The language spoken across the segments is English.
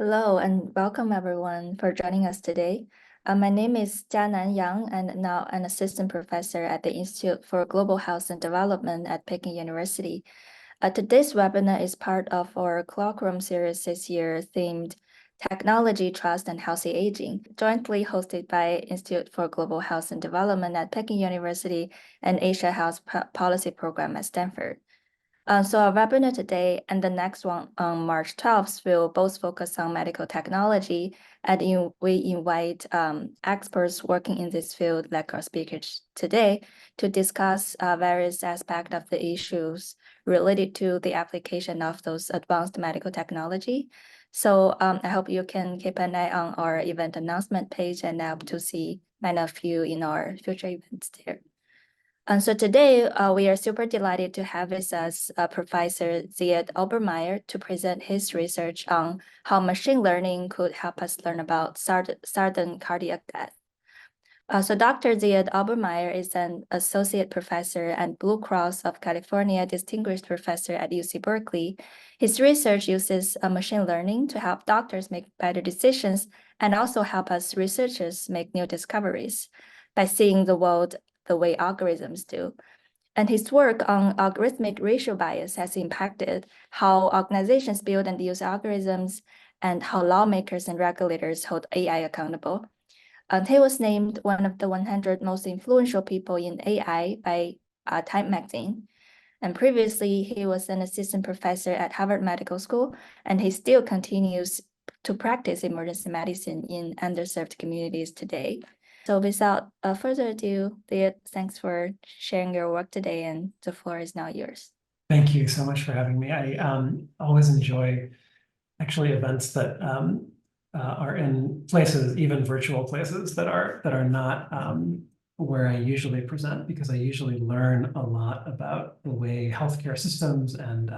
Hello and welcome everyone for joining us today. My name is Jianan Yang and now an assistant professor at the Institute for Global Health and Development at Peking University. Today's webinar is part of our Clockroom series this year themed Technology, Trust, and Healthy Aging, jointly hosted by Institute for Global Health and Development at Peking University and Asia Health Policy Program at Stanford. So our webinar today and the next one on March 12th will both focus on medical technology, and we invite experts working in this field, like our speakers today, to discuss various aspects of the issues related to the application of those advanced medical technology. So I hope you can keep an eye on our event announcement page, and I hope to see many of you in our future events there. And so today, we are super delighted to have with us Professor Ziad Obermeyer to present his research on how machine learning could help us learn about sudden cardiac death. So Dr. Ziad Obermeyer is an associate professor and Blue Cross of California Distinguished Professor at UC Berkeley. His research uses machine learning to help doctors make better decisions and also help us researchers make new discoveries by seeing the world the way algorithms do. And his work on algorithmic racial bias has impacted how organizations build and use algorithms and how lawmakers and regulators hold AI accountable. And he was named one of the 100 most influential people in AI by Time magazine. And previously, he was an assistant professor at Harvard Medical School, and he still continues to practice emergency medicine in underserved communities today. So without further ado, Ziad, thanks for sharing your work today, and the floor is now yours. Thank you so much for having me. I always enjoy actually events that are in places, even virtual places that are not where I usually present, because I usually learn a lot about the way healthcare systems and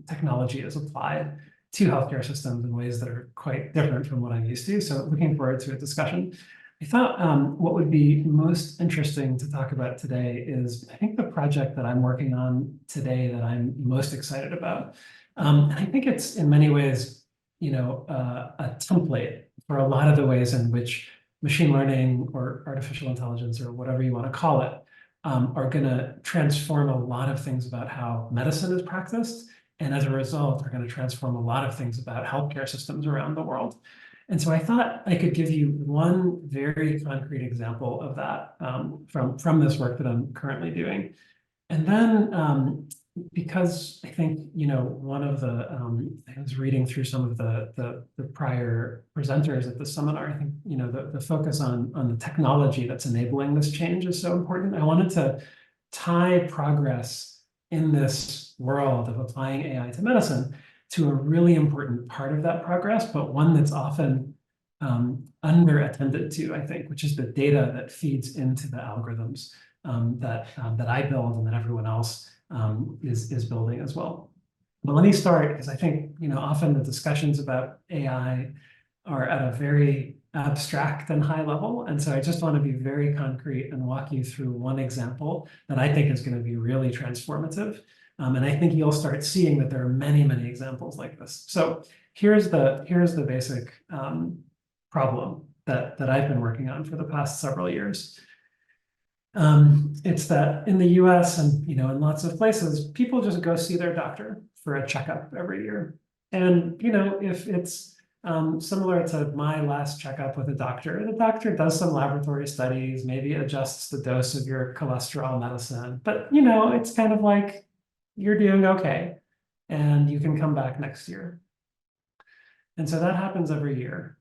technology is applied to healthcare systems in ways that are quite different from what I'm used to. So looking forward to a discussion. I thought what would be most interesting to talk about today is, I think, the project that I'm working on today that I'm most excited about. And I think it's in many ways, a template for a lot of the ways in which machine learning or artificial intelligence or whatever you want to call it are going to transform a lot of things about how medicine is practiced. And as a result, are going to transform a lot of things about healthcare systems around the world. And so I thought I could give you one very concrete example of that from this work that I'm currently doing. And then because I think, one of the, I was reading through some of the prior presenters at the seminar, I think, the focus on the technology that's enabling this change is so important. I wanted to tie progress in this world of applying AI to medicine to a really important part of that progress, but one that's often under-attended to, I think, which is the data that feeds into the algorithms that I build and that everyone else is building as well. But let me start, because I think, often the discussions about AI are at a very abstract and high level. And so I just want to be very concrete and walk you through one example that I think is going to be really transformative. And I think you'll start seeing that there are many, many examples like this. So here's the basic problem that I've been working on for the past several years. It's that in the US and in lots of places, people just go see their doctor for a checkup every year. And if it's similar to my last checkup with a doctor, the doctor does some laboratory studies, maybe adjusts the dose of your cholesterol medicine, but it's kind of like, you're doing okay, and you can come back next year. And so that happens every year.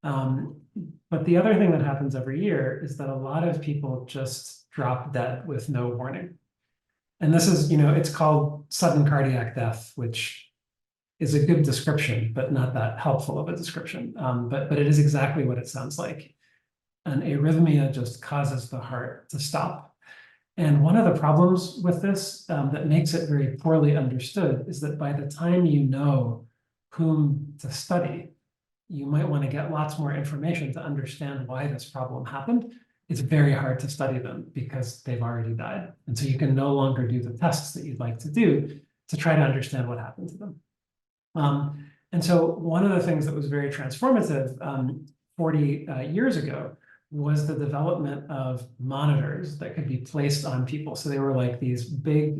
But the other thing that happens every year is that a lot of people just drop dead with no warning. And this is, it's called sudden cardiac death, which is a good description, but not that helpful of a description. But it is exactly what it sounds like. An arrhythmia just causes the heart to stop. And one of the problems with this that makes it very poorly understood is that by the time you know whom to study, you might want to get lots more information to understand why this problem happened. It's very hard to study them because they've already died. And so you can no longer do the tests that you'd like to do to try to understand what happened to them. And so one of the things that was very transformative 40 years ago was the development of monitors that could be placed on people. So they were like these big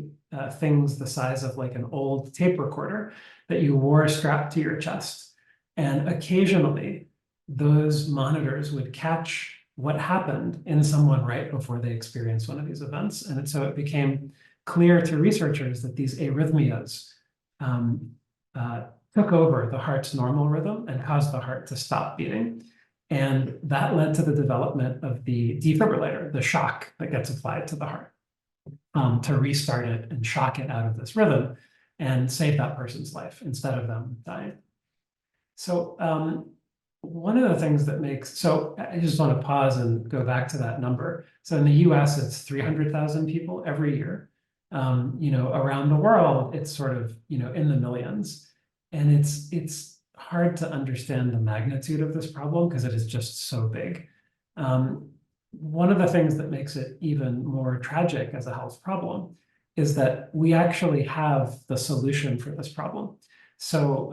things the size of like an old tape recorder that you wore strapped to your chest. And occasionally those monitors would catch what happened in someone right before they experienced one of these events. And so it became clear to researchers that these arrhythmias took over the heart's normal rhythm and caused the heart to stop beating. And that led to the development of the defibrillator, the shock that gets applied to the heart, to restart it and shock it out of this rhythm and save that person's life instead of them dying. So one of the things that makes, so I just want to pause and go back to that number. So in the US, it's 300,000 people every year. Around the world, it's sort of, in the millions. And it's hard to understand the magnitude of this problem because it is just so big. One of the things that makes it even more tragic as a health problem is that we actually have the solution for this problem. So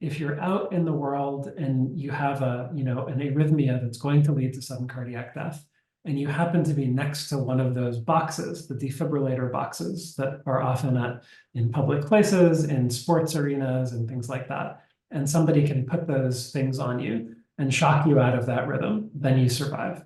if you're out in the world and you have an arrhythmia that's going to lead to sudden cardiac death, and you happen to be next to one of those boxes, the defibrillator boxes that are often in public places, in sports arenas and things like that, and somebody can put those things on you and shock you out of that rhythm, then you survive.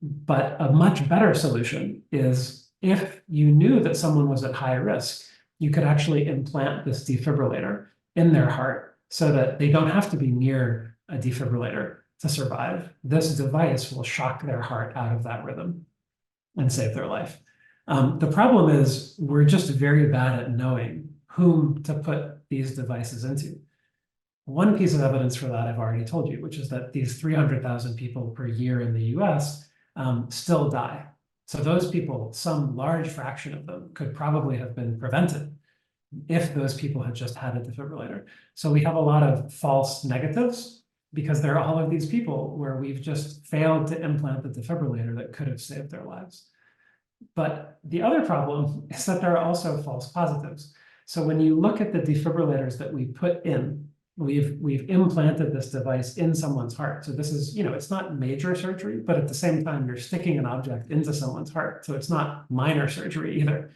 But a much better solution is if you knew that someone was at high risk, you could actually implant this defibrillator in their heart so that they don't have to be near a defibrillator to survive. This device will shock their heart out of that rhythm and save their life. The problem is we're just very bad at knowing whom to put these devices into. One piece of evidence for that I've already told you, which is that these 300,000 people per year in the US still die. So those people, some large fraction of them could probably have been prevented if those people had just had a defibrillator. So we have a lot of false negatives because there are all of these people where we've just failed to implant the defibrillator that could have saved their lives. But the other problem is that there are also false positives. So when you look at the defibrillators that we put in, we've implanted this device in someone's heart. So this is, it's not major surgery, but at the same time, you're sticking an object into someone's heart. So it's not minor surgery either.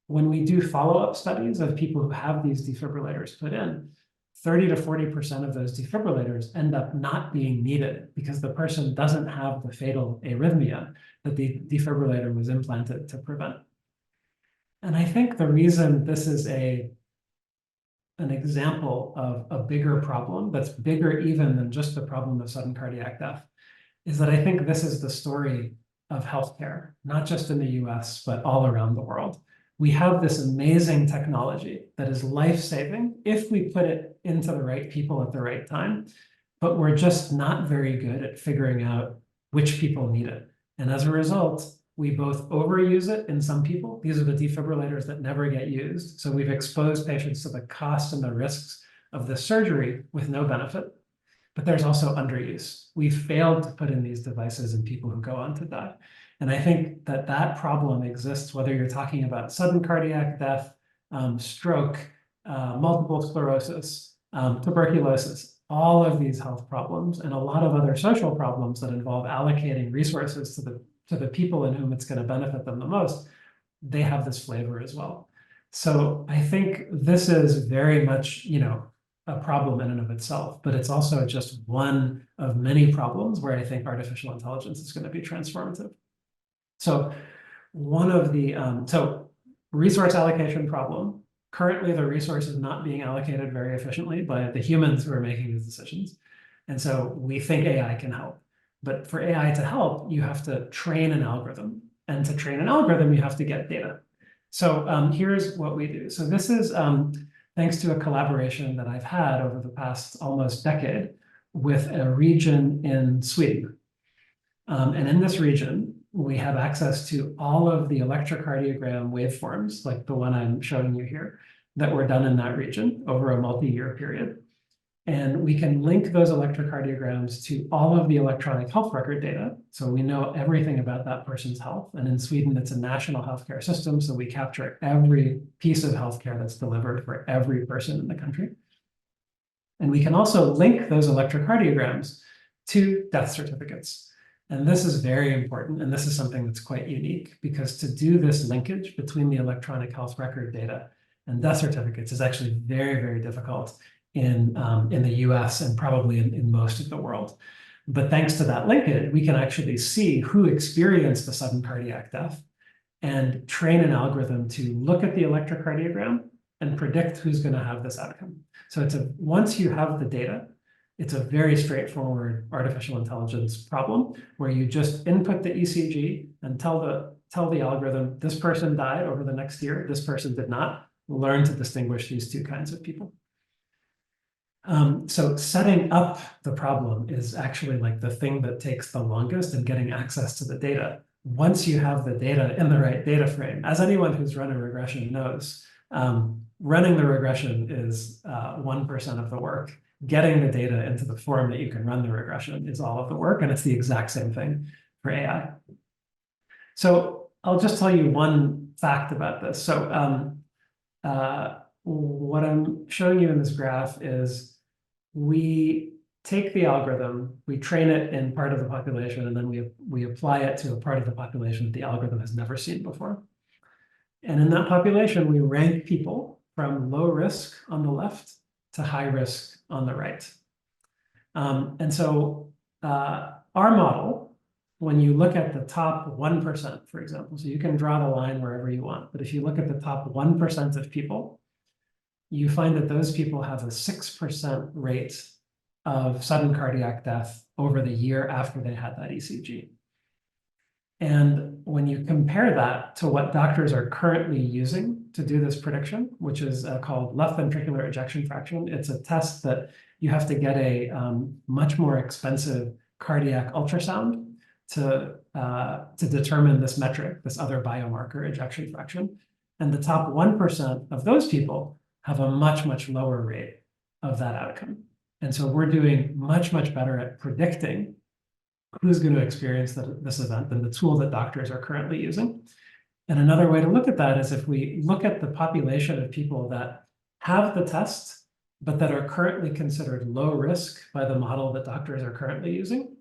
When we do follow-up studies of people who have these defibrillators put in, 30 to 40% of those defibrillators end up not being needed because the person doesn't have the fatal arrhythmia that the defibrillator was implanted to prevent. And I think the reason this is an example of a bigger problem that's bigger even than just the problem of sudden cardiac death is that I think this is the story of healthcare, not just in the US, but all around the world. We have this amazing technology that is life-saving if we put it into the right people at the right time, but we're just not very good at figuring out which people need it. And as a result, we both overuse it in some people. These are the defibrillators that never get used. So we've exposed patients to the cost and the risks of the surgery with no benefit. But there's also underuse. We've failed to put in these devices in people who go on to die. And I think that that problem exists whether you're talking about sudden cardiac death, stroke, multiple sclerosis, tuberculosis, all of these health problems, and a lot of other social problems that involve allocating resources to the people in whom it's going to benefit them the most, they have this flavor as well. So I think this is very much, a problem in and of itself, but it's also just one of many problems where I think artificial intelligence is going to be transformative. So one of the, resource allocation problem, currently the resource is not being allocated very efficiently by the humans who are making these decisions. And so we think AI can help. But for AI to help, you have to train an algorithm. And to train an algorithm, you have to get data. So here's what we do. So this is thanks to a collaboration that I've had over the past almost decade with a region in Sweden. And in this region, we have access to all of the electrocardiogram waveforms, like the one I'm showing you here, that were done in that region over a multi-year period. And we can link those electrocardiograms to all of the electronic health record data. So we know everything about that person's health. And in Sweden, it's a national healthcare system. So we capture every piece of healthcare that's delivered for every person in the country. And we can also link those electrocardiograms to death certificates. And this is very important, and this is something that's quite unique, because to do this linkage between the electronic health record data and death certificates is actually very, very difficult in the US and probably in most of the world. But thanks to that linkage, we can actually see who experienced a sudden cardiac death and train an algorithm to look at the electrocardiogram and predict who's going to have this outcome. So once you have the data, it's a very straightforward artificial intelligence problem where you just input the ECG and tell the algorithm, this person died over the next year, this person did not. Learn to distinguish these two kinds of people. So setting up the problem is actually like the thing that takes the longest, and getting access to the data. Once you have the data in the right data frame, as anyone who's run a regression knows, running the regression is 1% of the work. Getting the data into the form that you can run the regression is all of the work, and it's the exact same thing for AI. So I'll just tell you one fact about this. So what I'm showing you in this graph is we take the algorithm, we train it in part of the population, and then we apply it to a part of the population that the algorithm has never seen before. And in that population, we rank people from low risk on the left to high risk on the right. And so our model, when you look at the top 1%, for example, so you can draw the line wherever you want, but if you look at the top 1% of people, you find that those people have a 6% rate of sudden cardiac death over the year after they had that ECG. And when you compare that to what doctors are currently using to do this prediction, which is called left ventricular ejection fraction, it's a test that you have to get a much more expensive cardiac ultrasound to determine this metric, this other biomarker, ejection fraction. And the top 1% of those people have a much, much lower rate of that outcome. And so we're doing much, much better at predicting who's going to experience this event than the tool that doctors are currently using. And another way to look at that is if we look at the population of people that have the test, but that are currently considered low risk by the model that doctors are currently using,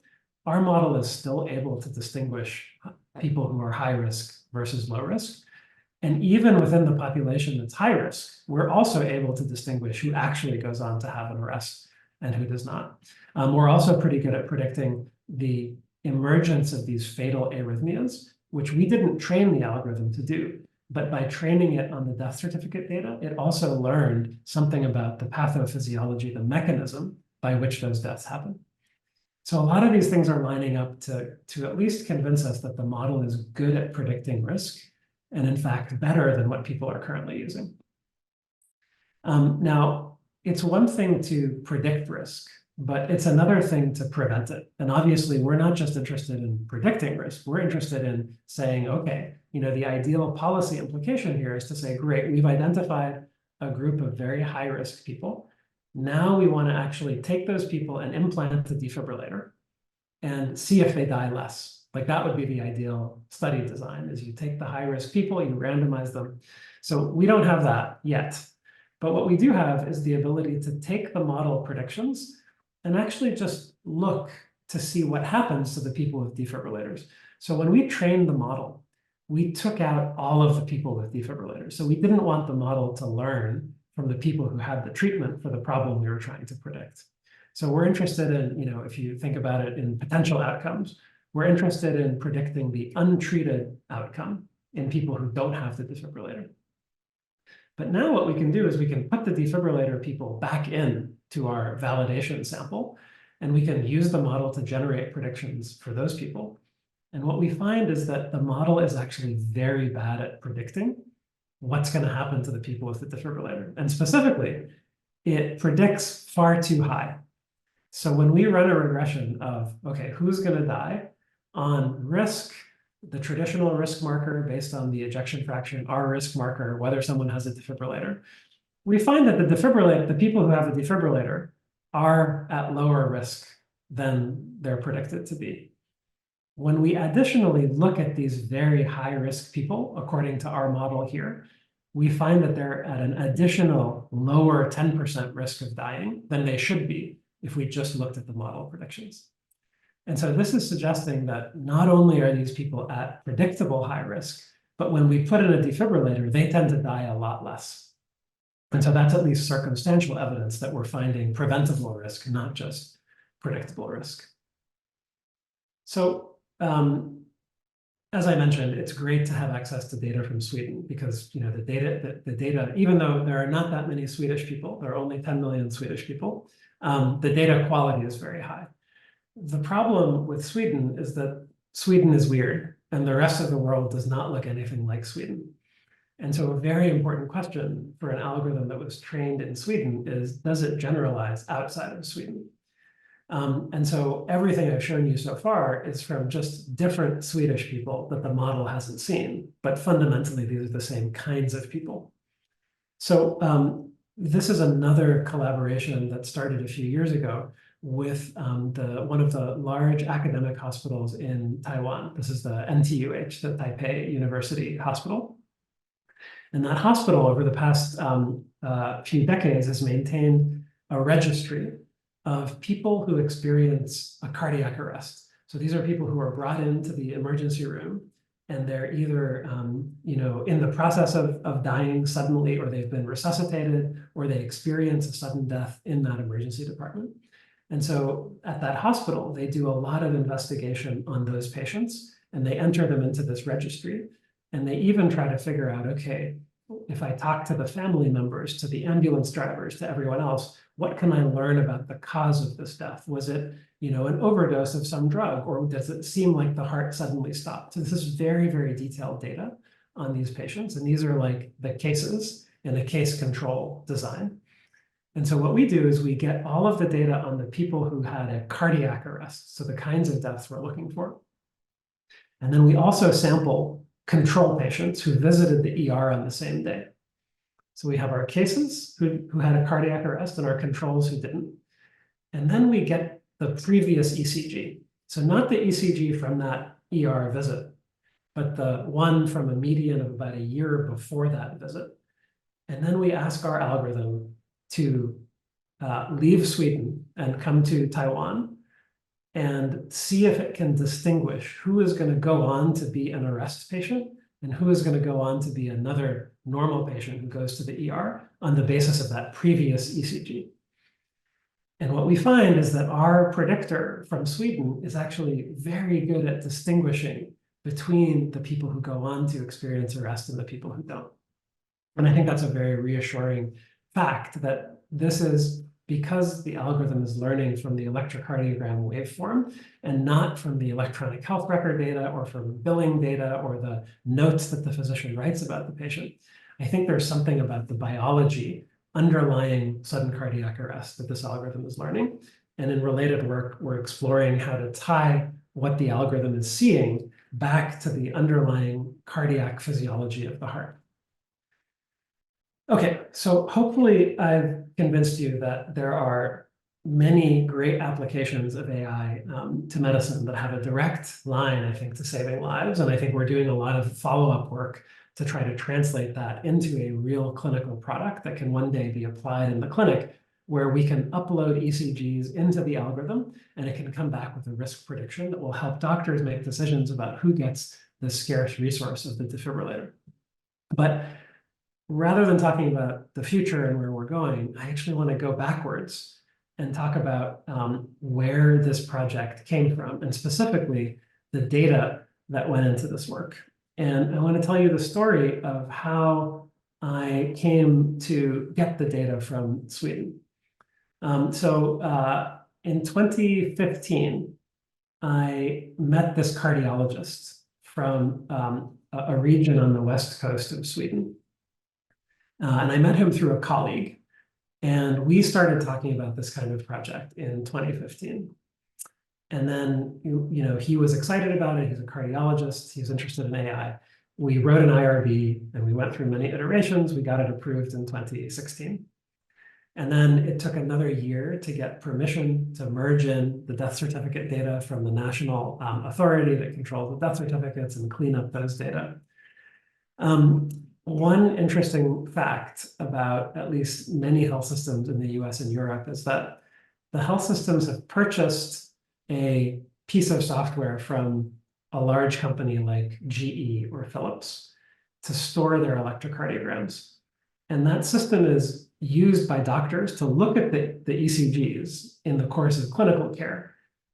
our model is still able to distinguish people who are high risk versus low risk. And even within the population that's high risk, we're also able to distinguish who actually goes on to have an arrest and who does not. We're also pretty good at predicting the emergence of these fatal arrhythmias, which we didn't train the algorithm to do. But by training it on the death certificate data, it also learned something about the pathophysiology, the mechanism by which those deaths happen. So a lot of these things are lining up to at least convince us that the model is good at predicting risk, and in fact, better than what people are currently using. Now, it's one thing to predict risk, but it's another thing to prevent it. And obviously, we're not just interested in predicting risk. We're interested in saying, okay, the ideal policy implication here is to say, great, we've identified a group of very high-risk people. Now we want to actually take those people and implant a defibrillator and see if they die less. Like that would be the ideal study design, is you take the high-risk people, you randomize them. So we don't have that yet. But what we do have is the ability to take the model predictions and actually just look to see what happens to the people with defibrillators. So when we trained the model, we took out all of the people with defibrillators. So we didn't want the model to learn from the people who had the treatment for the problem we were trying to predict. So we're interested in, if you think about it in potential outcomes, we're interested in predicting the untreated outcome in people who don't have the defibrillator. But now what we can do is we can put the defibrillator people back in to our validation sample, and we can use the model to generate predictions for those people. And what we find is that the model is actually very bad at predicting what's going to happen to the people with the defibrillator. And specifically, it predicts far too high. So when we run a regression of, okay, who's going to die on risk, the traditional risk marker based on the ejection fraction, our risk marker, whether someone has a defibrillator, we find that the people who have a defibrillator are at lower risk than they're predicted to be. When we additionally look at these very high risk people, according to our model here, we find that they're at an additional lower 10% risk of dying than they should be if we just looked at the model predictions. And so this is suggesting that not only are these people at predictable high risk, but when we put in a defibrillator, they tend to die a lot less. And so that's at least circumstantial evidence that we're finding preventable risk, not just predictable risk. So as I mentioned, it's great to have access to data from Sweden because the data, even though there are not that many Swedish people, there are only 10 million Swedish people, the data quality is very high. The problem with Sweden is that Sweden is weird and the rest of the world does not look anything like Sweden. And so a very important question for an algorithm that was trained in Sweden is, does it generalize outside of Sweden? And so everything I've shown you so far is from just different Swedish people that the model hasn't seen, but fundamentally these are the same kinds of people. So this is another collaboration that started a few years ago with one of the large academic hospitals in Taiwan. This is the NTUH, the Taipei University Hospital. And that hospital over the past few decades has maintained a registry of people who experience a cardiac arrest. So these are people who are brought into the emergency room and they're either in the process of dying suddenly, or they've been resuscitated, or they experience a sudden death in that emergency department. And so at that hospital, they do a lot of investigation on those patients and they enter them into this registry. And they even try to figure out, okay, if I talk to the family members, to the ambulance drivers, to everyone else, what can I learn about the cause of this death? Was it, an overdose of some drug, or does it seem like the heart suddenly stopped? So this is very, very detailed data on these patients. And these are like the cases in a case control design. And so what we do is we get all of the data on the people who had a cardiac arrest, so the kinds of deaths we're looking for. And then we also sample control patients who visited the ER on the same day. So we have our cases who had a cardiac arrest and our controls who didn't. And then we get the previous ECG. So not the ECG from that ER visit, but the one from a median of about a year before that visit. And then we ask our algorithm to leave Sweden and come to Taiwan and see if it can distinguish who is going to go on to be an arrest patient and who is going to go on to be another normal patient who goes to the ER on the basis of that previous ECG. And what we find is that our predictor from Sweden is actually very good at distinguishing between the people who go on to experience arrest and the people who don't. And I think that's a very reassuring fact that this is because the algorithm is learning from the electrocardiogram waveform and not from the electronic health record data or from billing data or the notes that the physician writes about the patient. I think there's something about the biology underlying sudden cardiac arrest that this algorithm is learning. And in related work, we're exploring how to tie what the algorithm is seeing back to the underlying cardiac physiology of the heart. Okay, so hopefully I've convinced you that there are many great applications of AI to medicine that have a direct line, I think, to saving lives. And I think we're doing a lot of follow-up work to try to translate that into a real clinical product that can one day be applied in the clinic, where we can upload ECGs into the algorithm and it can come back with a risk prediction that will help doctors make decisions about who gets the scarce resource of the defibrillator. But rather than talking about the future and where we're going, I actually want to go backwards and talk about where this project came from, and specifically the data that went into this work. And I want to tell you the story of how I came to get the data from Sweden. So in 2015, I met this cardiologist from a region on the west coast of Sweden. And I met him through a colleague, and we started talking about this kind of project in 2015. And then, he was excited about it. He's a cardiologist. He's interested in AI. We wrote an IRB, and we went through many iterations. We got it approved in 2016. And then it took another year to get permission to merge in the death certificate data from the national authority that controls the death certificates and clean up those data. One interesting fact about at least many health systems in the US and Europe is that the health systems have purchased a piece of software from a large company like GE or Philips to store their electrocardiograms. And that system is used by doctors to look at the ECGs in the course of clinical care.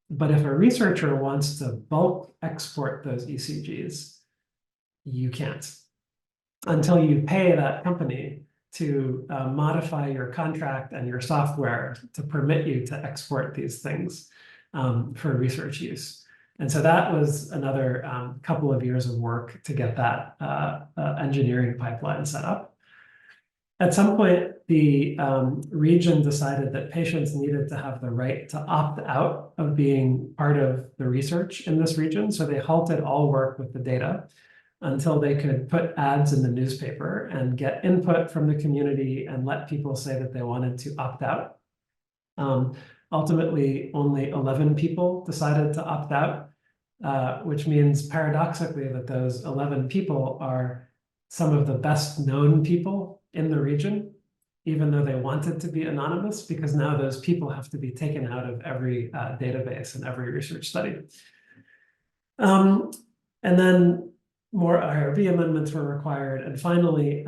But if a researcher wants to bulk export those ECGs, you can't until you pay that company to modify your contract and your software to permit you to export these things for research use. And so that was another couple of years of work to get that engineering pipeline set up. At some point, the region decided that patients needed to have the right to opt out of being part of the research in this region. So they halted all work with the data until they could put ads in the newspaper and get input from the community and let people say that they wanted to opt out. Ultimately, only 11 people decided to opt out, which means paradoxically that those 11 people are some of the best known people in the region, even though they wanted to be anonymous, because now those people have to be taken out of every database and every research study. And then more IRB amendments were required. And finally,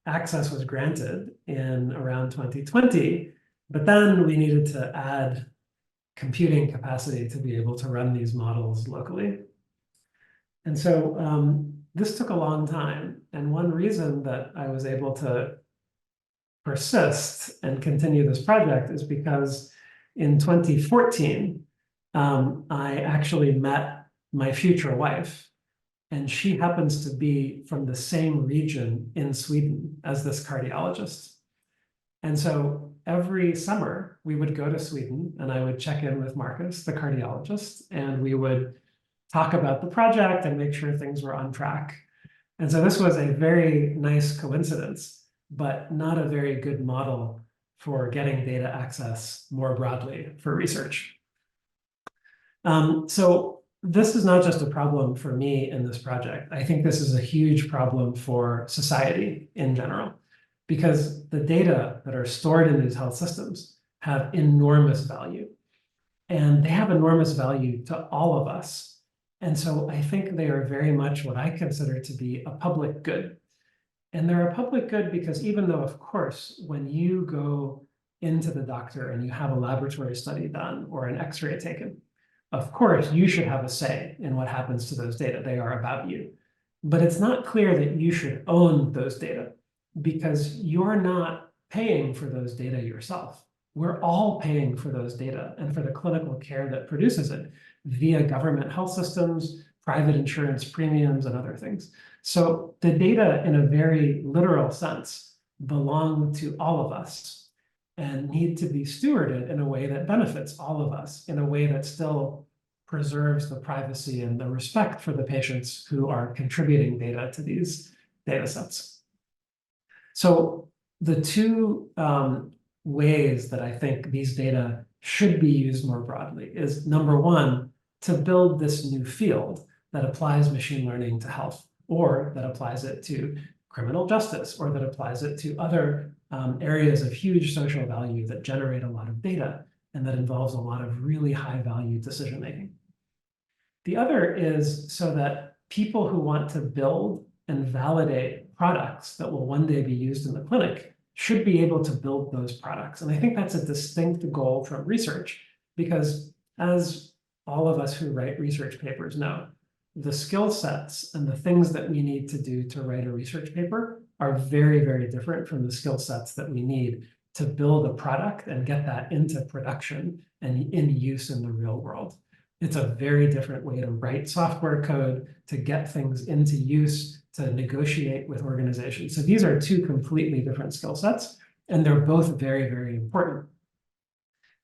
access was granted in around 2020. But then we needed to add computing capacity to be able to run these models locally. And so this took a long time. And one reason that I was able to persist and continue this project is because in 2014, I actually met my future wife. And she happens to be from the same region in Sweden as this cardiologist. And so every summer we would go to Sweden and I would check in with Marcus, the cardiologist, and we would talk about the project and make sure things were on track. And so this was a very nice coincidence, but not a very good model for getting data access more broadly for research. So this is not just a problem for me in this project. I think this is a huge problem for society in general, because the data that are stored in these health systems have enormous value. And they have enormous value to all of us. And so I think they are very much what I consider to be a public good. And they're a public good because even though, of course, when you go into the doctor and you have a laboratory study done or an X-ray taken, of course, you should have a say in what happens to those data. They are about you. But it's not clear that you should own those data because you're not paying for those data yourself. We're all paying for those data and for the clinical care that produces it via government health systems, private insurance premiums, and other things. So the data, in a very literal sense, belong to all of us and need to be stewarded in a way that benefits all of us, in a way that still preserves the privacy and the respect for the patients who are contributing data to these data sets. So the two ways that I think these data should be used more broadly is, number one, to build this new field that applies machine learning to health, or that applies it to criminal justice, or that applies it to other areas of huge social value that generate a lot of data and that involves a lot of really high value decision making. The other is so that people who want to build and validate products that will one day be used in the clinic should be able to build those products. And I think that's a distinct goal from research, because as all of us who write research papers know, the skill sets and the things that we need to do to write a research paper are very, very different from the skill sets that we need to build a product and get that into production and in use in the real world. It's a very different way to write software code, to get things into use, to negotiate with organizations. So these are two completely different skill sets, and they're both very, very important.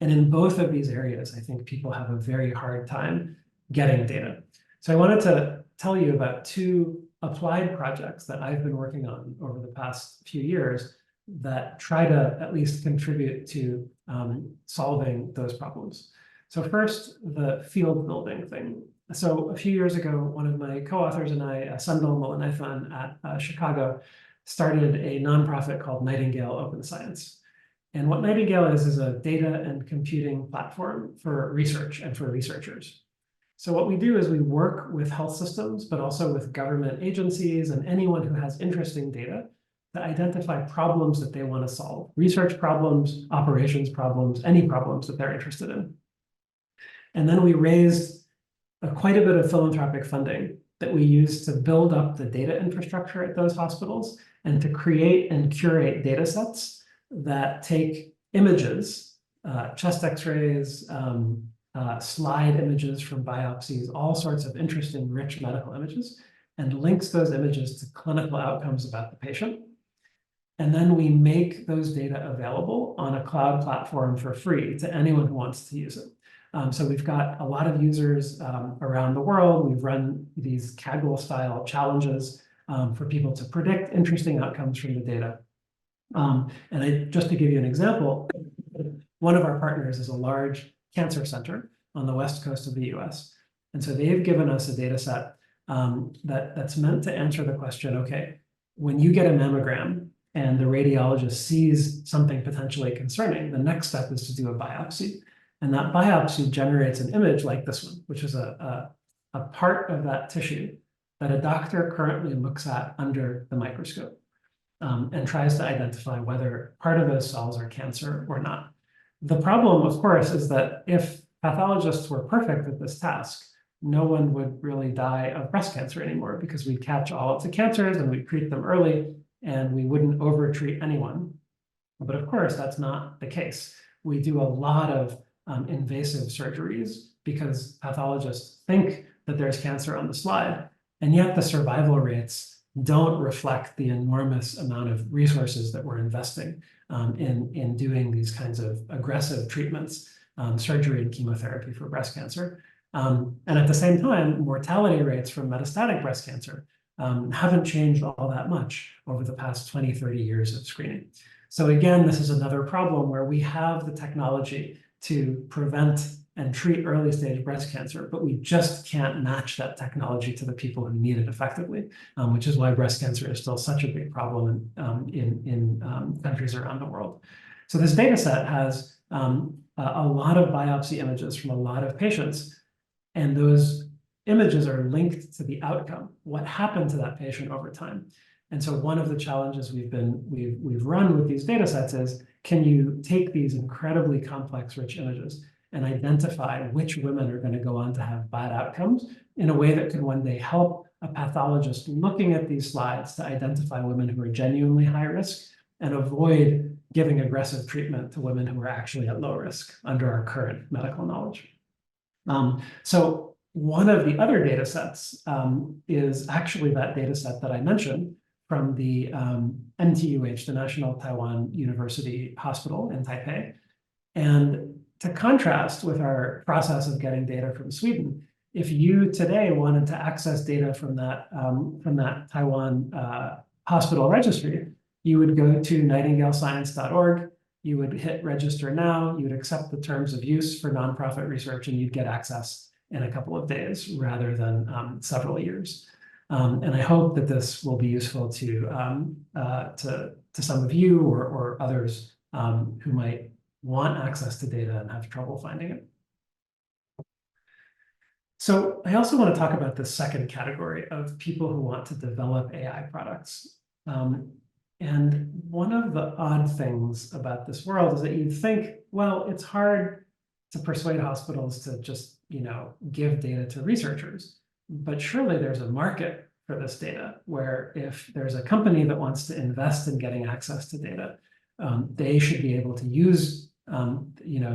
And in both of these areas, I think people have a very hard time getting data. So I wanted to tell you about two applied projects that I've been working on over the past few years that try to at least contribute to solving those problems. So first, the field building thing. So a few years ago, one of my co-authors and I, Sundal Mulanathan at Chicago, started a nonprofit called Nightingale Open Science. And what Nightingale is a data and computing platform for research and for researchers. So what we do is we work with health systems, but also with government agencies and anyone who has interesting data to identify problems that they want to solve, research problems, operations problems, any problems that they're interested in. And then we raised quite a bit of philanthropic funding that we use to build up the data infrastructure at those hospitals and to create and curate data sets that take images, chest x-rays, slide images from biopsies, all sorts of interesting, rich medical images, and links those images to clinical outcomes about the patient. And then we make those data available on a cloud platform for free to anyone who wants to use it. So we've got a lot of users around the world. We've run these Kaggle-style challenges for people to predict interesting outcomes from the data. Just to give you an example, one of our partners is a large cancer center on the west coast of the US. And so they've given us a data set that's meant to answer the question, okay, when you get a mammogram and the radiologist sees something potentially concerning, the next step is to do a biopsy. And that biopsy generates an image like this one, which is a part of that tissue that a doctor currently looks at under the microscope and tries to identify whether part of those cells are cancer or not. The problem, of course, is that if pathologists were perfect at this task, no one would really die of breast cancer anymore because we'd catch all of the cancers and we'd treat them early and we wouldn't overtreat anyone. But of course, that's not the case. We do a lot of invasive surgeries because pathologists think that there's cancer on the slide, and yet the survival rates don't reflect the enormous amount of resources that we're investing in doing these kinds of aggressive treatments, surgery and chemotherapy for breast cancer. And at the same time, mortality rates from metastatic breast cancer haven't changed all that much over the past 20, 30 years of screening. So again, this is another problem where we have the technology to prevent and treat early stage breast cancer, but we just can't match that technology to the people who need it effectively, which is why breast cancer is still such a big problem in countries around the world. So this data set has a lot of biopsy images from a lot of patients, and those images are linked to the outcome, what happened to that patient over time. And so one of the challenges we've run with these data sets is, can you take these incredibly complex, rich images and identify which women are going to go on to have bad outcomes in a way that could one day help a pathologist looking at these slides to identify women who are genuinely high risk and avoid giving aggressive treatment to women who are actually at low risk under our current medical knowledge. So one of the other data sets is actually that data set that I mentioned from the NTUH, the National Taiwan University Hospital in Taipei. And to contrast with our process of getting data from Sweden, if you today wanted to access data from that Taiwan hospital registry, you would go to nightingalescience.org, you would hit register now, you would accept the terms of use for nonprofit research, and you'd get access in a couple of days rather than several years. And I hope that this will be useful to some of you or others who might want access to data and have trouble finding it. So I also want to talk about the second category of people who want to develop AI products. And one of the odd things about this world is that you'd think, well, it's hard to persuade hospitals to just, give data to researchers. But surely there's a market for this data where if there's a company that wants to invest in getting access to data, they should be able to use,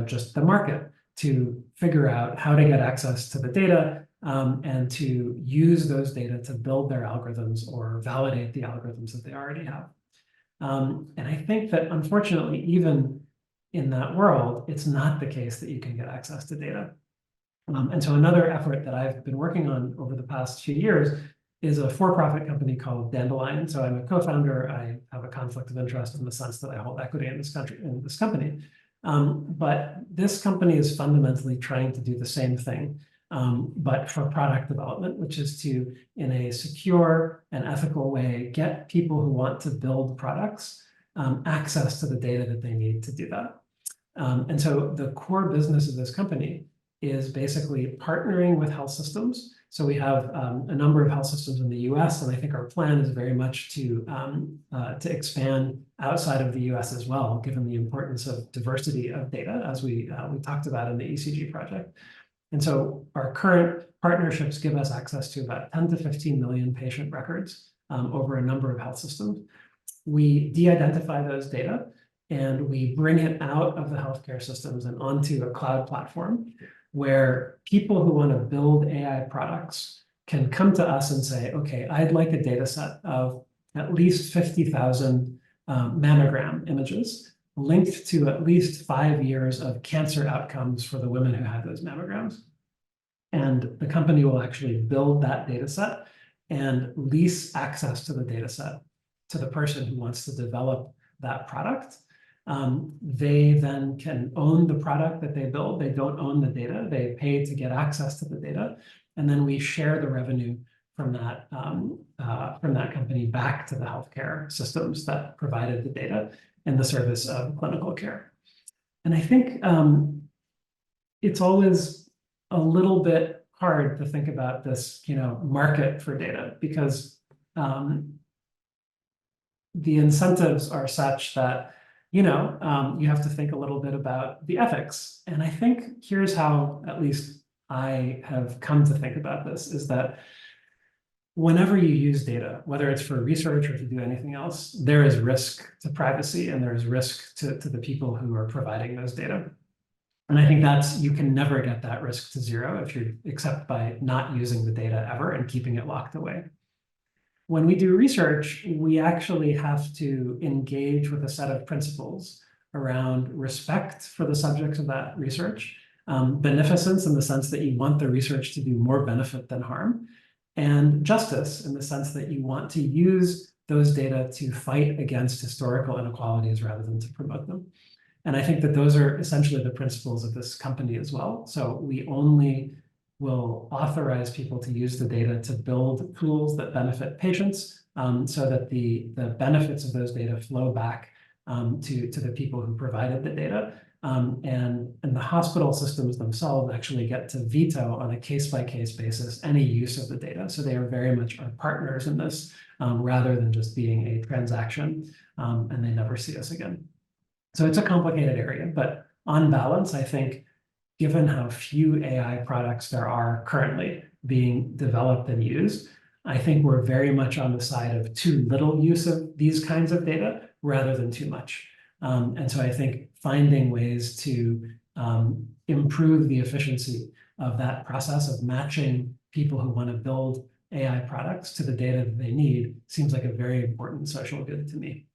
just the market to figure out how to get access to the data and to use those data to build their algorithms or validate the algorithms that they already have. And I think that unfortunately, even in that world, it's not the case that you can get access to data. And so another effort that I've been working on over the past few years is a for-profit company called Dandelion. So I'm a co-founder. I have a conflict of interest in the sense that I hold equity in this company. But this company is fundamentally trying to do the same thing but for product development, which is to, in a secure and ethical way, get people who want to build products access to the data that they need to do that. And so the core business of this company is basically partnering with health systems. So we have a number of health systems in the US, and I think our plan is very much to expand outside of the US as well, given the importance of diversity of data, as we talked about in the ECG project. And so our current partnerships give us access to about 10 to 15 million patient records over a number of health systems. We de-identify those data and we bring it out of the healthcare systems and onto a cloud platform where people who want to build AI products can come to us and say, okay, I'd like a data set of at least 50,000 mammogram images linked to at least 5 years of cancer outcomes for the women who had those mammograms. And the company will actually build that data set and lease access to the data set to the person who wants to develop that product. They then can own the product that they build. They don't own the data. They pay to get access to the data. And then we share the revenue from that company back to the healthcare systems that provided the data in the service of clinical care. And I think it's always a little bit hard to think about this, market for data, because the incentives are such that, you have to think a little bit about the ethics. And I think here's how, at least I have come to think about this, is that whenever you use data, whether it's for research or to do anything else, there is risk to privacy and there's risk to the people who are providing those data. And I think you can never get that risk to zero except by not using the data ever and keeping it locked away. When we do research, we actually have to engage with a set of principles around respect for the subjects of that research, beneficence in the sense that you want the research to do more benefit than harm, and justice in the sense that you want to use those data to fight against historical inequalities rather than to promote them. And I think that those are essentially the principles of this company as well. So we only will authorize people to use the data to build tools that benefit patients, so that the benefits of those data flow back to the people who provided the data. And the hospital systems themselves actually get to veto on a case-by-case basis any use of the data. So they are very much our partners in this, rather than just being a transaction, and they never see us again. So it's a complicated area, but on balance, I think, given how few AI products there are currently being developed and used, I think we're very much on the side of too little use of these kinds of data rather than too much. And so I think finding ways to improve the efficiency of that process of matching people who want to build AI products to the data that they need seems like a very important social good to me.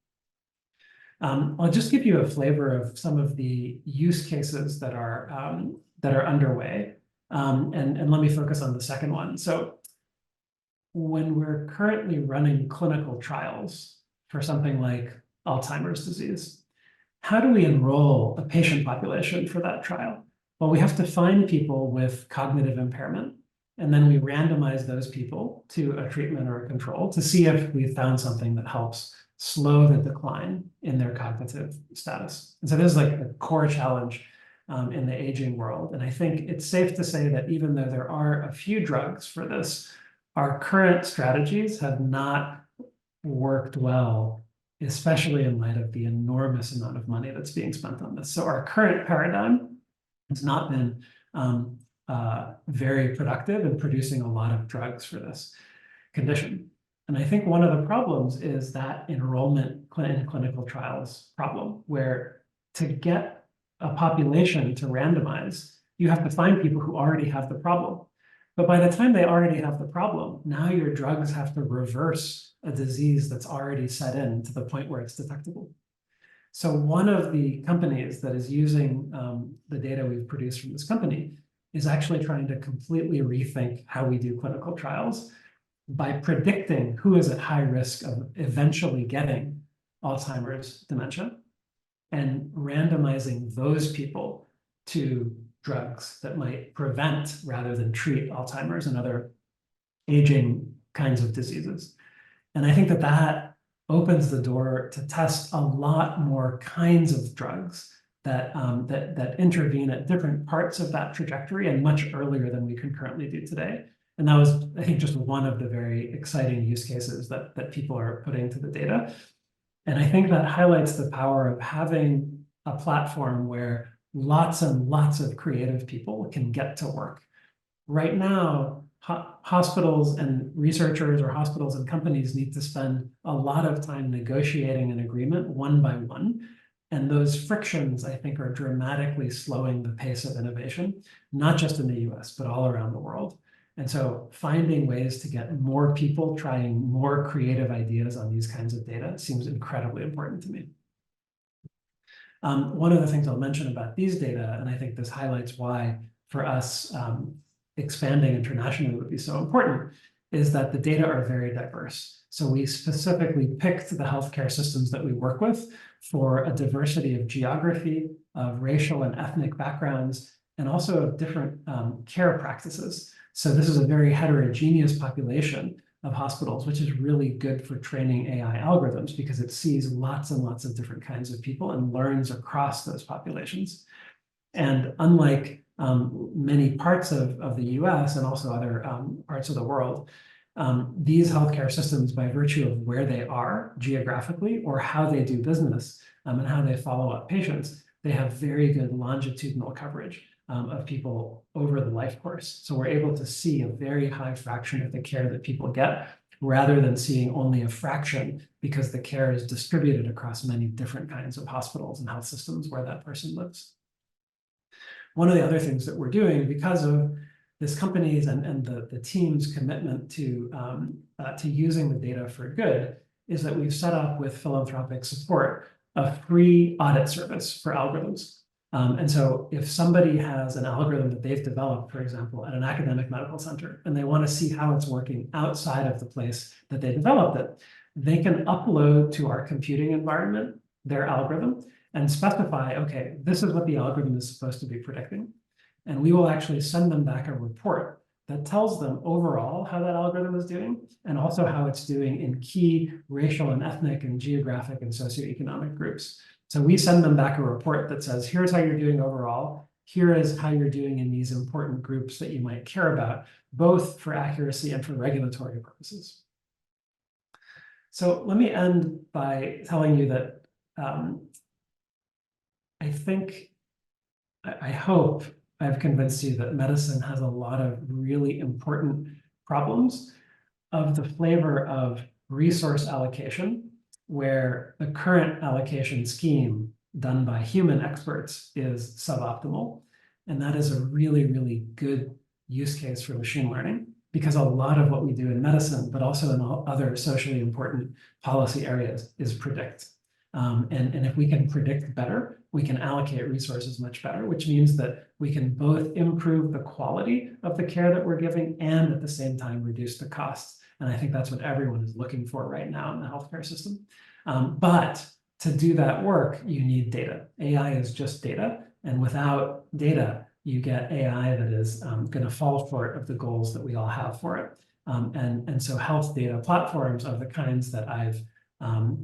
I'll just give you a flavor of some of the use cases that are underway, and let me focus on the second one. So when we're currently running clinical trials for something like Alzheimer's disease, how do we enroll a patient population for that trial? Well, we have to find people with cognitive impairment, and then we randomize those people to a treatment or a control to see if we found something that helps slow the decline in their cognitive status. And so this is like a core challenge in the aging world. And I think it's safe to say that even though there are a few drugs for this, our current strategies have not worked well, especially in light of the enormous amount of money that's being spent on this. So our current paradigm has not been very productive in producing a lot of drugs for this condition. And I think one of the problems is that enrollment in clinical trials problem, where to get a population to randomize, you have to find people who already have the problem. But by the time they already have the problem, now your drugs have to reverse a disease that's already set in to the point where it's detectable. So one of the companies that is using the data we've produced from this company is actually trying to completely rethink how we do clinical trials by predicting who is at high risk of eventually getting Alzheimer's dementia and randomizing those people to drugs that might prevent rather than treat Alzheimer's and other aging kinds of diseases. And I think that that opens the door to test a lot more kinds of drugs that, that intervene at different parts of that trajectory and much earlier than we can currently do today. And that was, I think, just one of the very exciting use cases that people are putting to the data. And I think that highlights the power of having a platform where lots and lots of creative people can get to work. Right now, hospitals and researchers or hospitals and companies need to spend a lot of time negotiating an agreement one by one. And those frictions, I think, are dramatically slowing the pace of innovation, not just in the US, but all around the world. And so finding ways to get more people trying more creative ideas on these kinds of data seems incredibly important to me. One of the things I'll mention about these data, and I think this highlights why for us expanding internationally would be so important, is that the data are very diverse. So we specifically picked the healthcare systems that we work with for a diversity of geography, of racial and ethnic backgrounds, and also of different care practices. So this is a very heterogeneous population of hospitals, which is really good for training AI algorithms because it sees lots and lots of different kinds of people and learns across those populations. And unlike many parts of the US and also other parts of the world, these healthcare systems, by virtue of where they are geographically or how they do business and how they follow up patients, they have very good longitudinal coverage of people over the life course. So we're able to see a very high fraction of the care that people get, rather than seeing only a fraction because the care is distributed across many different kinds of hospitals and health systems where that person lives. One of the other things that we're doing because of this company's and the team's commitment to using the data for good is that we've set up with philanthropic support a free audit service for algorithms. And so if somebody has an algorithm that they've developed, for example, at an academic medical center, and they want to see how it's working outside of the place that they developed it, they can upload to our computing environment their algorithm and specify, okay, this is what the algorithm is supposed to be predicting. And we will actually send them back a report that tells them overall how that algorithm is doing, and also how it's doing in key racial and ethnic and geographic and socioeconomic groups. So we send them back a report that says, here's how you're doing overall. Here is how you're doing in these important groups that you might care about, both for accuracy and for regulatory purposes. So let me end by telling you that I hope I've convinced you that medicine has a lot of really important problems of the flavor of resource allocation, where the current allocation scheme done by human experts is suboptimal. And that is a really, really good use case for machine learning, because a lot of what we do in medicine, but also in all other socially important policy areas, is predict. And if we can predict better, we can allocate resources much better, which means that we can both improve the quality of the care that we're giving and at the same time reduce the costs. And I think that's what everyone is looking for right now in the healthcare system. But to do that work, you need data. AI is just data. And without data, you get AI that is going to fall short of the goals that we all have for it. And so health data platforms are the kinds that I've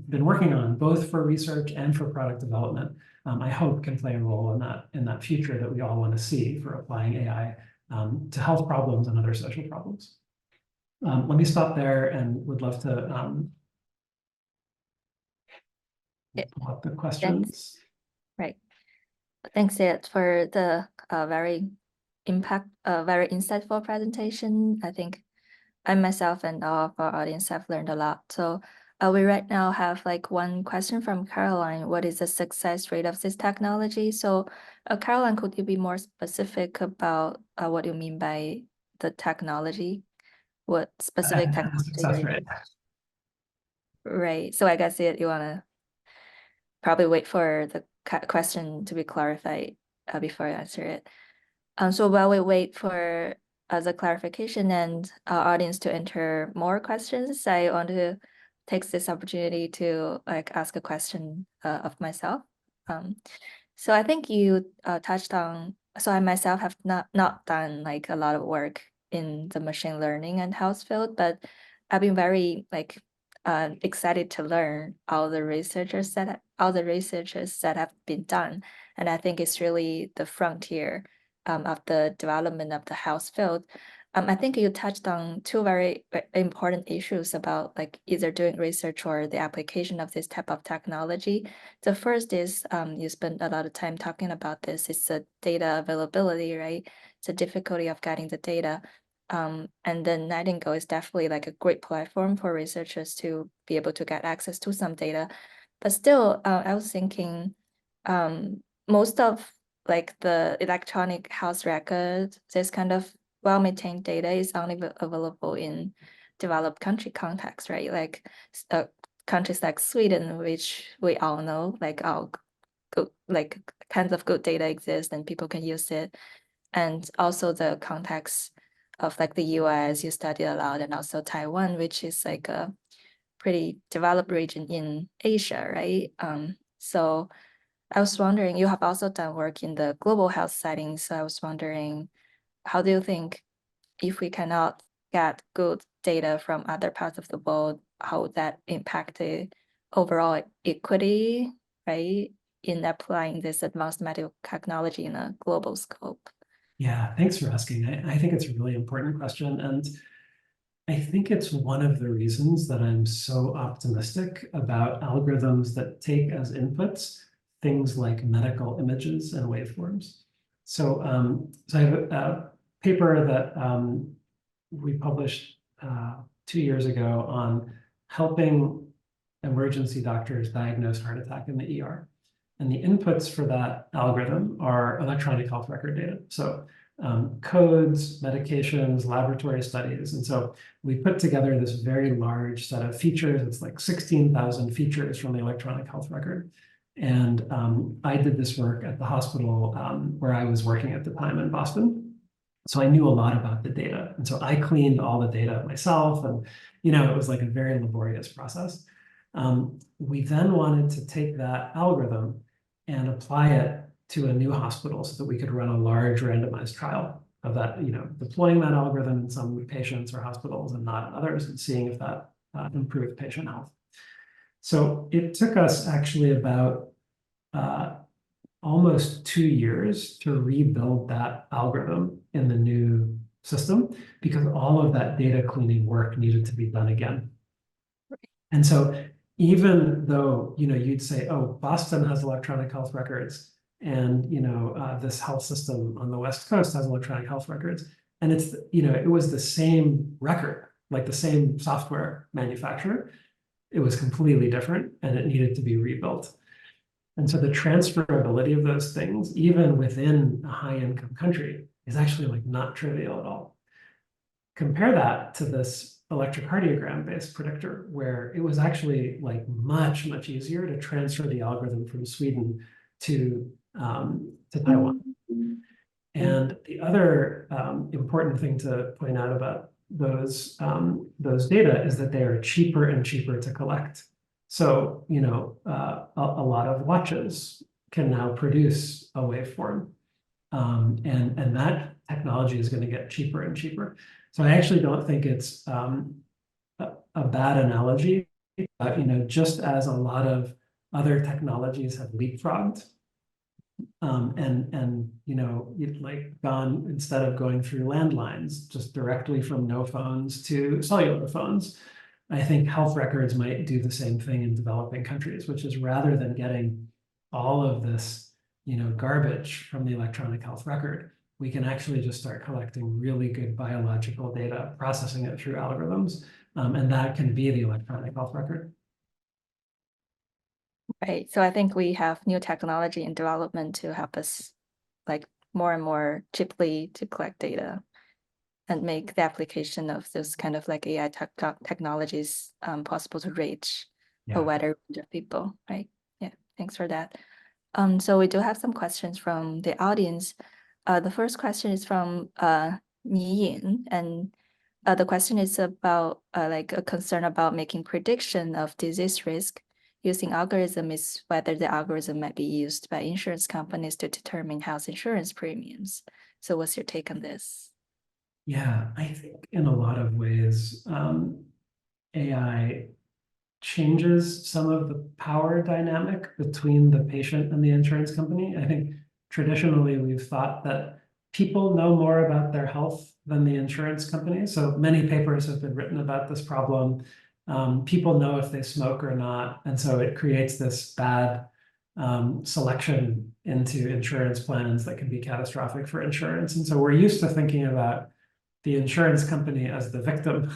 been working on, both for research and for product development. I hope can play a role in that future that we all want to see for applying AI to health problems and other social problems. Let me stop there and would love to pull up the questions. Right. Thanks, Ziad, for the very insightful presentation. I think I myself and all of our audience have learned a lot. So we right now have like one question from Caroline. What is the success rate of this technology? So Caroline, could you be more specific about what you mean by the technology? What specific technology? Success rate. Right. So I guess you want to probably wait for the question to be clarified before I answer it. So while we wait for the clarification and our audience to enter more questions, I want to take this opportunity to ask a question of myself. So I think you touched on so I myself have not done like a lot of work in the machine learning and health field, but I've been very like excited to learn all the researchers that have been done, and I think it's really the frontier of the development of the health field. I think you touched on two very important issues about like either doing research or the application of this type of technology. The first is you spend a lot of time talking about this. It's the data availability, right? It's the difficulty of getting the data. And then Nightingale is definitely like a great platform for researchers to be able to get access to some data. But still, I was thinking most of like the electronic health record, this kind of well-maintained data is only available in developed country context, right? Like countries like Sweden, which we all know, like all good, like kinds of good data exist and people can use it. And also the context of like the US you studied a lot, and also Taiwan, which is like a pretty developed region in Asia, right? So I was wondering, you have also done work in the global health setting. So I was wondering, how do you think if we cannot get good data from other parts of the world, how would that impact the overall equity, right, in applying this advanced medical technology in a global scope? Yeah, thanks for asking. I think it's a really important question. And I think it's one of the reasons that I'm so optimistic about algorithms that take as inputs things like medical images and waveforms. So, I have a paper that we published 2 years ago on helping emergency doctors diagnose heart attack in the ER. And the inputs for that algorithm are electronic health record data. So codes, medications, laboratory studies. And so we put together this very large set of features. It's like 16,000 features from the electronic health record. And I did this work at the hospital where I was working at the time in Boston. So I knew a lot about the data. And so I cleaned all the data myself. And, it was like a very laborious process. We then wanted to take that algorithm and apply it to a new hospital so that we could run a large randomized trial of that, deploying that algorithm in some patients or hospitals and not in others, and seeing if that improved patient health. So it took us actually about almost 2 years to rebuild that algorithm in the new system, because all of that data cleaning work needed to be done again. And so even though, you'd say, oh, Boston has electronic health records, and, this health system on the West Coast has electronic health records, and it's, it was the same record, like the same software manufacturer. It was completely different, and it needed to be rebuilt. And so the transferability of those things, even within a high-income country, is actually like not trivial at all. Compare that to this electrocardiogram-based predictor, where it was actually like much, much easier to transfer the algorithm from Sweden to Taiwan. And the other important thing to point out about those data is that they are cheaper and cheaper to collect. So, a lot of watches can now produce a waveform, and that technology is going to get cheaper and cheaper. So I actually don't think it's a bad analogy. Just as a lot of other technologies have leapfrogged, and like gone, instead of going through landlines, just directly from no phones to cellular phones. I think health records might do the same thing in developing countries, which is rather than getting all of this, garbage from the electronic health record, we can actually just start collecting really good biological data, processing it through algorithms, and that can be the electronic health record. Right. So I think we have new technology in development to help us like more and more cheaply to collect data and make the application of those kind of like AI technologies possible to reach a wider range of people, right? Yeah, thanks for that. So we do have some questions from the audience. The first question is from Ni Yin, and the question is about like a concern about making prediction of disease risk using algorithm is whether the algorithm might be used by insurance companies to determine health insurance premiums. So what's your take on this? Yeah, I think in a lot of ways, AI changes some of the power dynamic between the patient and the insurance company. I think traditionally we've thought that people know more about their health than the insurance company. So many papers have been written about this problem. People know if they smoke or not. And so it creates this bad selection into insurance plans that can be catastrophic for insurance. And so we're used to thinking about the insurance company as the victim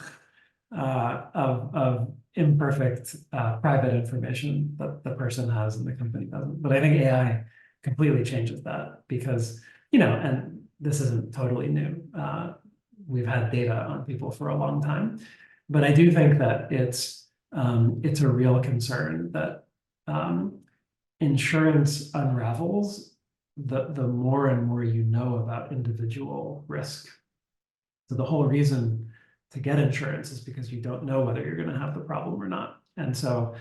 of imperfect private information that the person has and the company doesn't. But I think AI completely changes that because, and this isn't totally new. We've had data on people for a long time, but I do think that it's a real concern that insurance unravels the more and more you know about individual risk. So the whole reason to get insurance is because you don't know whether you're going to have the problem or not. And so,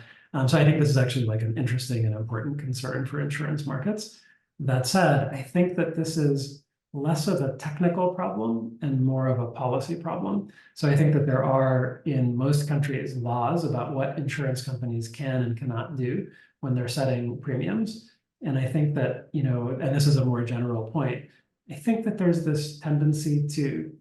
so I think this is actually like an interesting and important concern for insurance markets. That said, I think that this is less of a technical problem and more of a policy problem. So I think that there are in most countries laws about what insurance companies can and cannot do when they're setting premiums. And I think that, and this is a more general point, I think that there's this tendency to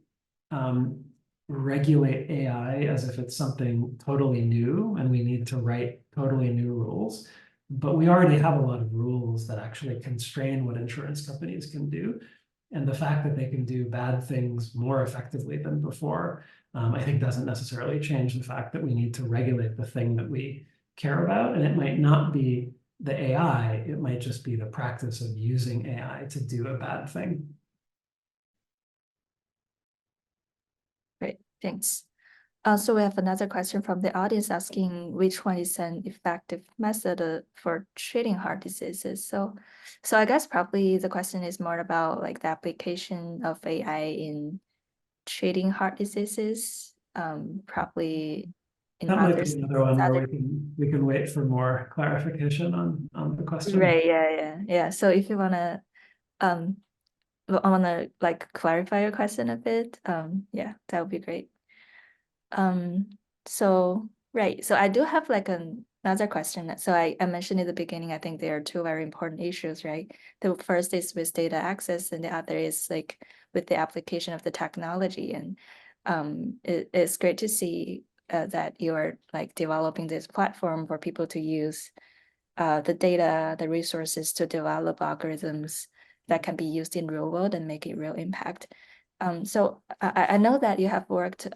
regulate AI as if it's something totally new and we need to write totally new rules. But we already have a lot of rules that actually constrain what insurance companies can do. And the fact that they can do bad things more effectively than before, I think doesn't necessarily change the fact that we need to regulate the thing that we care about. And it might not be the AI, it might just be the practice of using AI to do a bad thing. Great, thanks. So we have another question from the audience asking which one is an effective method for treating heart diseases. So I guess probably the question is more about like the application of AI in treating heart diseases, probably in That might be others. another one where we can wait for more clarification on the question. Right, yeah. So if you wanna like clarify your question a bit, yeah, that would be great. So right, so I do have like another question. So I mentioned in the beginning, I think there are two very important issues, right? The first is with data access, and the other is like with the application of the technology. And it's great to see that you are like developing this platform for people to use the data, the resources to develop algorithms that can be used in real world and make a real impact. So I know that you have worked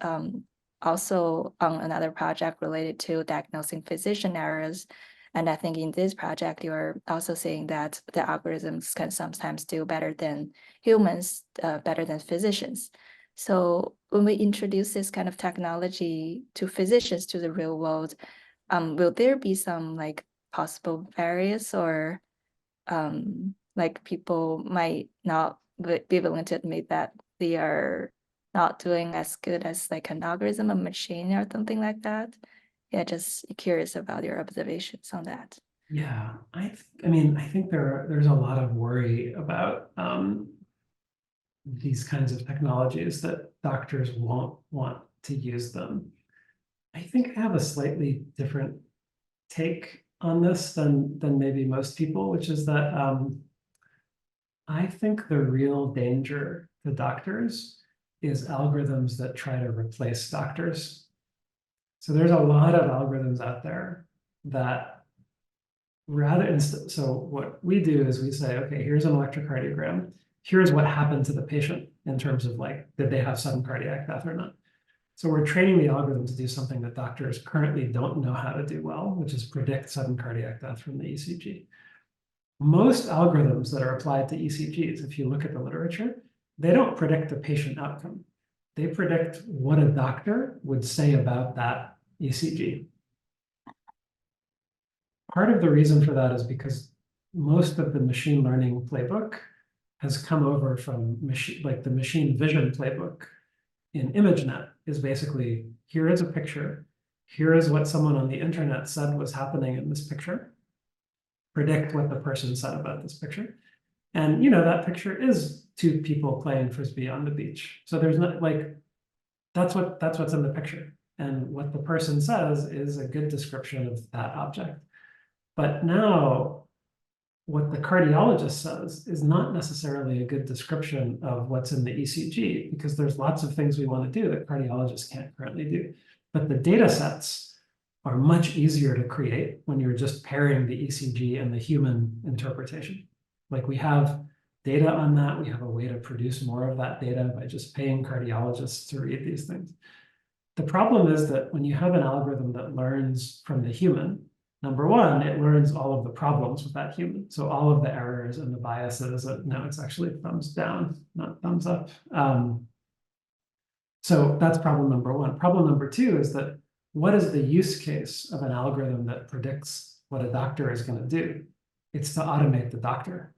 also on another project related to diagnosing physician errors. And I think in this project, you're also saying that the algorithms can sometimes do better than humans, better than physicians. So when we introduce this kind of technology to physicians to the real world, will there be some like possible barriers or like people might not be willing to admit that they are not doing as good as like an algorithm, a machine or something like that? Yeah, just curious about your observations on that. Yeah, I think there's a lot of worry about these kinds of technologies that doctors won't want to use them. I think I have a slightly different take on this than maybe most people, which is that I think the real danger to doctors is algorithms that try to replace doctors. So there's a lot of algorithms out there that so what we do is we say, okay, here's an electrocardiogram. Here's what happened to the patient in terms of like, did they have sudden cardiac death or not? So we're training the algorithm to do something that doctors currently don't know how to do well, which is predict sudden cardiac death from the ECG. Most algorithms that are applied to ECGs, if you look at the literature, they don't predict the patient outcome. They predict what a doctor would say about that ECG. Part of the reason for that is because most of the machine learning playbook has come over from the machine vision playbook in ImageNet is basically, here is a picture. here is what someone on the internet said was happening in this picture. Predict what the person said about this picture. And that picture is two people playing frisbee on the beach. So there's not like, that's what's in the picture. And what the person says is a good description of that object. But now what the cardiologist says is not necessarily a good description of what's in the ECG, because there's lots of things we want to do that cardiologists can't currently do. But the data sets are much easier to create when you're just pairing the ECG and the human interpretation. Like we have data on that. We have a way to produce more of that data by just paying cardiologists to read these things. The problem is that when you have an algorithm that learns from the human, number one, it learns all of the problems with that human. So all of the errors and the biases. No, it's actually thumbs down, not thumbs up. So that's problem number one. Problem number two is that what is the use case of an algorithm that predicts what a doctor is going to do? It's to automate the doctor.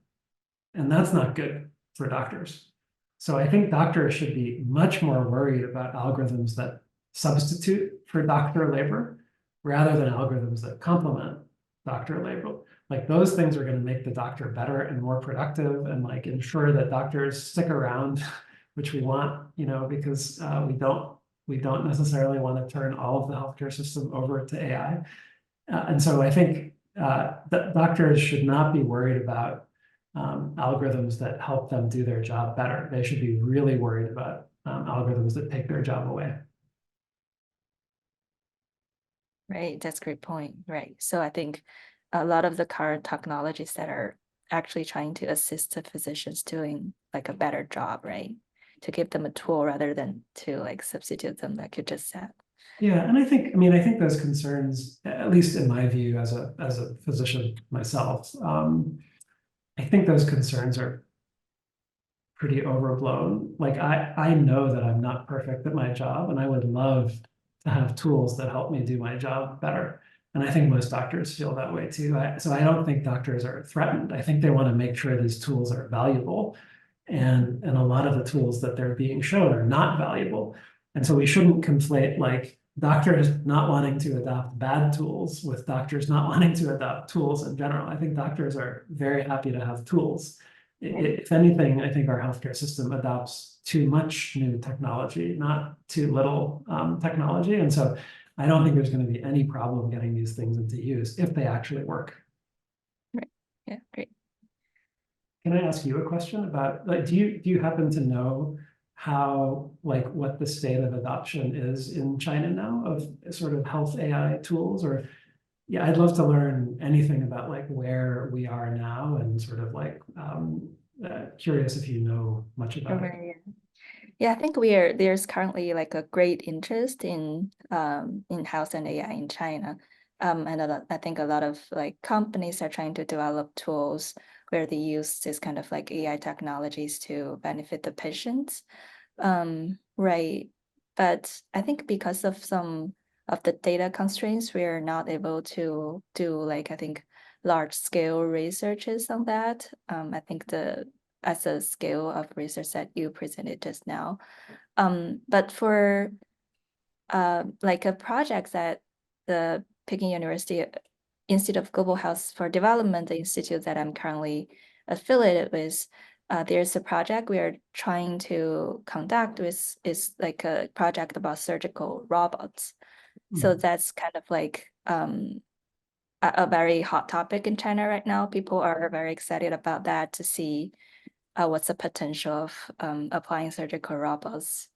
And that's not good for doctors. So I think doctors should be much more worried about algorithms that substitute for doctor labor rather than algorithms that complement doctor labor. Like those things are going to make the doctor better and more productive and like ensure that doctors stick around, which we want, because we don't necessarily want to turn all of the healthcare system over to AI. And so I think that doctors should not be worried about algorithms that help them do their job better. They should be really worried about algorithms that take their job away. Right, that's a great point. Right. So I think a lot of the current technologies that are actually trying to assist the physicians doing like a better job, right? To give them a tool rather than to like substitute them, like you just said. Yeah, and I think those concerns, at least in my view as a physician myself, I think those concerns are pretty overblown. Like I know that I'm not perfect at my job, and I would love to have tools that help me do my job better. And I think most doctors feel that way too. So I don't think doctors are threatened. I think they want to make sure these tools are valuable. And a lot of the tools that they're being shown are not valuable. And so we shouldn't conflate like doctors not wanting to adopt bad tools with doctors not wanting to adopt tools in general. I think doctors are very happy to have tools. If anything, I think our healthcare system adopts too much new technology, not too little technology. And so I don't think there's going to be any problem getting these things into use if they actually work. Right. Yeah, great. Can I ask you a question about, like, do you happen to know how, like, what the state of adoption is in China now of sort of health AI tools? Or yeah, I'd love to learn anything about like where we are now and sort of like curious if you know much about it. Yeah, I think there's currently like a great interest in health and AI in China. And I think a lot of like companies are trying to develop tools where they use this kind of like AI technologies to benefit the patients. Right. But I think because of some of the data constraints, we are not able to do like, I think, large scale researches on that. I think as a scale of research that you presented just now. But for like a project that the Peking University Institute of Global Health for Development, the institute that I'm currently affiliated with, there's a project we are trying to conduct with is like a project about surgical robots. So that's kind of like a very hot topic in China right now. People are very excited about that to see what's the potential of applying surgical robots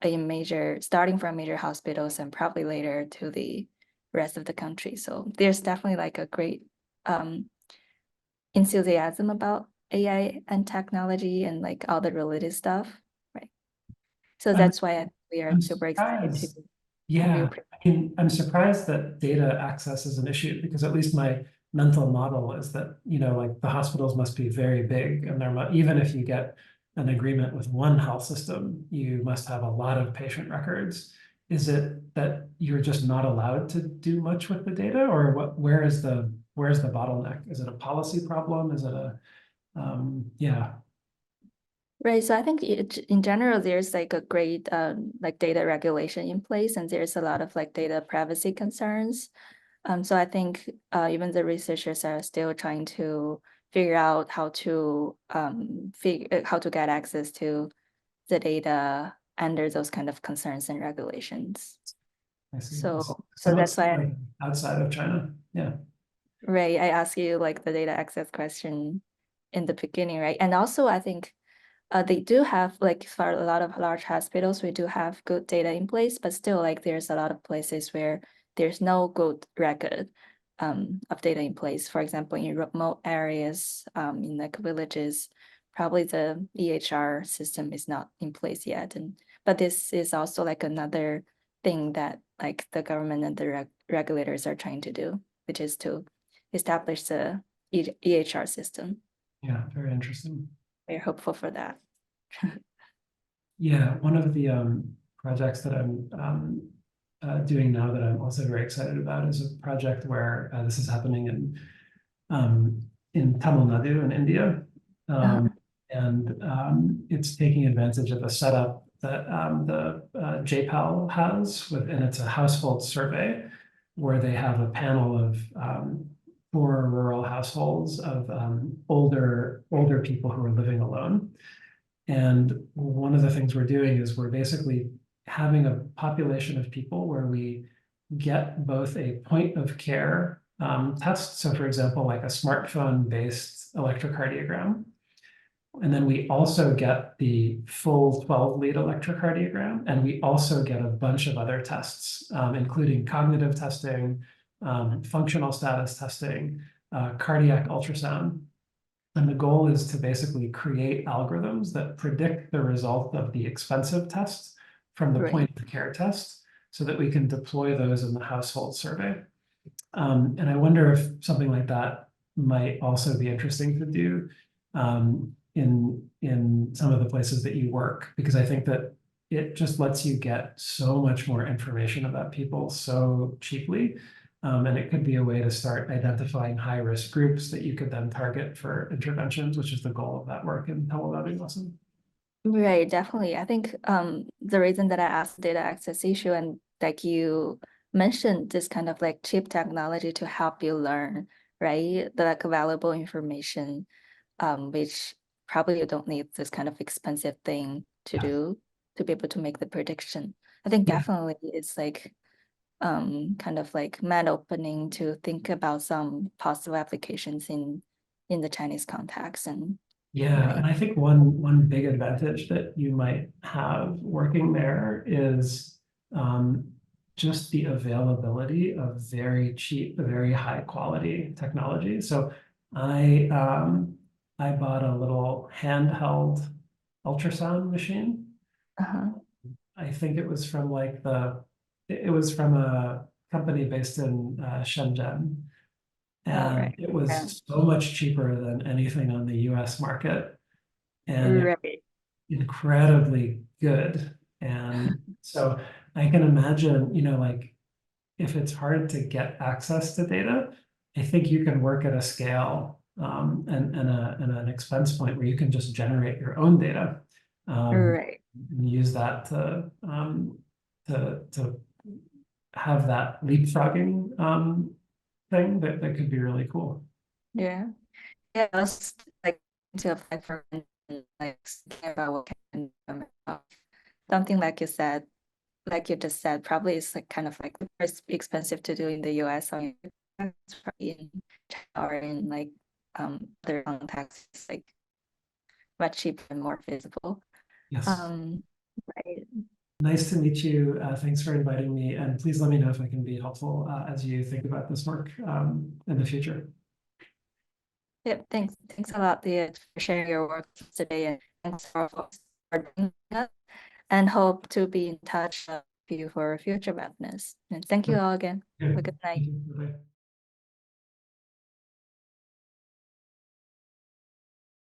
starting from major hospitals and probably later to the rest of the country. So there's definitely like a great enthusiasm about AI and technology and like all the related stuff, right? So that's why we are I'm super excited to surprised. Yeah, I'm surprised that data access is an issue, because at least my mental model is that, like the hospitals must be very big, and even if you get an agreement with one health system, you must have a lot of patient records. Is it that you're just not allowed to do much with the data, or where's the bottleneck? Is it a policy problem? Is it yeah. Right. So I think in general, there's like a great like data regulation in place, and there's a lot of like data privacy concerns. So I think even the researchers are still trying to figure out how to how to get access to the data under those kind of concerns and regulations. I see. So Let's that's say why, like outside of China. Yeah. Ray, I asked you like the data access question in the beginning, right? And also I think they do have like for a lot of large hospitals, we do have good data in place, but still like there's a lot of places where there's no good record of data in place. For example, in remote areas, in like villages, probably the EHR system is not in place yet. But this is also like another thing that like the government and the regulators are trying to do, which is to establish the EHR system. Yeah, very interesting. We're hopeful for that. Yeah, one of the projects that I'm doing now that I'm also very excited about is a project where this is happening in Tamil Nadu in India. And it's taking advantage of a setup that the JPAL has within. It's a household survey where they have a panel of 4 rural households of older people who are living alone. And one of the things we're doing is we're basically having a population of people where we get both a point of care test. So for example, like a smartphone-based electrocardiogram. And then we also get the full 12-lead electrocardiogram. And we also get a bunch of other tests, including cognitive testing, functional status testing, cardiac ultrasound. And the goal is to basically create algorithms that predict the result of the expensive tests from the Right. point of care test so that we can deploy those in the household survey. And I wonder if something like that might also be interesting to do in some of the places that you work, because I think that it just lets you get so much more information about people so cheaply. And it could be a way to start identifying high-risk groups that you could then target for interventions, which is the goal of that work in teleloving lesson. Right, definitely. I think the reason that I asked the data access issue and like you mentioned this kind of like cheap technology to help you learn, right? The like valuable information, which probably you don't need this kind of expensive thing to do to be able to make the prediction. I think Yeah. definitely it's like kind of like mind opening to think about some possible applications in the Chinese context and Yeah, right. and I think one big advantage that you might have working there is just the availability of very cheap, very high quality technology. So I bought a little handheld ultrasound machine. Uh-huh. I think it was from it was from a company based in Shenzhen. All And right. it Yeah. was so much cheaper than anything on the US market. And it Right. incredibly good. And so I can imagine, like if it's hard to get access to data, I think you can work at a scale and an expense point where you can just generate your own data Right. and use that to have that leapfrogging thing that could be really cool. Yeah. Yeah. I was like to apply for like thinking about what can something like you said, like you just said, probably it's like kind of like very expensive to do in the US or in China or in like other contexts, it's like much cheaper and more feasible. Yes. Um, right. Nice to meet you. Thanks for inviting me. And please let me know if I can be helpful as you think about this work in the future. Yep. Thanks a lot, Leah, for sharing your work today, and thanks for doing that. And hope to be in touch with you for future webinars. And thank you all again. Have a good night. Bye-bye.